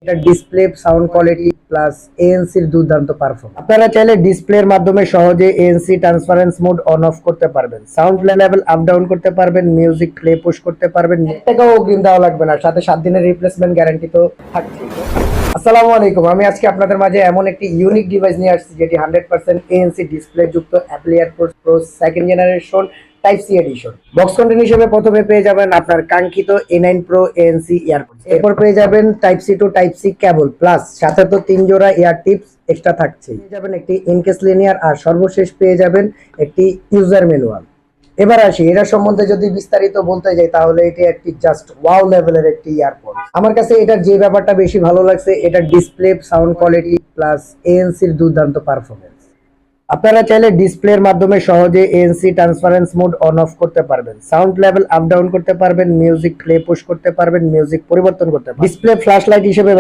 এটা display, sound quality plus এএনসির দুর্দান্ত performance. আপনারা চাইলে ডিসপ্লের মাধ্যমে সহজে ANC transparence mode on of করতে পারবেন, সাউন্ড লেভেল আপ ডাউন করতে পারবেন, মিউজিক প্লে পুশ করতে পারবেন। টাকাও অগ্রিম দেওয়া লাগবে না, সাথে 7 দিনের রিপ্লেসমেন্ট গ্যারান্টি তো থাকছেই। আসসালামু আলাইকুম, আমি আজকে আপনাদের মাঝে এমন একটি ইউনিক ডিভাইস নিয়ে আসছি যেটি 100% এএনসি ডিসপ্লে যুক্ত Apple AirPods Pro second generation type C edition. Box content হিসেবে প্রথমে পেয়ে যাবেন আপনার কাঙ্ক্ষিত A9 Pro এএনসি এয়ারপোর্টস, এরপর পেয়ে যাবেন type C to type C cable, plus সাথে তো 3 জোড়া এয়ার টিপস এক্সট্রা থাকছে। পেয়ে যাবেন একটি ইনকেস লিনিয়ার, আর সর্বশেষ পেয়ে যাবেন একটি ইউজার ম্যানুয়াল। এবার আসি এটা সম্বন্ধে যদি বিস্তারিত বলতে যাই তাহলে এটি একটি জাস্ট ওয়াও লেভেলের একটি ইয়ারপড। আমার কাছে এটার যে ব্যাপারটা বেশি ভালো লাগছে, এটার ডিসপ্লে, সাউন্ড কোয়ালিটি প্লাস এএনসির দুর্দান্ত পারফরমেন্স। আপনারা চাইলে ডিসপ্লের মাধ্যমে সহজে ANC transparence mode on of করতে পারবেন, সাউন্ড লেভেল আপ ডাউন করতে পারবেন, মিউজিক প্লে পুশ করতে পারবেন, মিউজিক পরিবর্তন করতে পারবেন। ডিসপ্লে ফ্ল্যাশ লাইট হিসেবে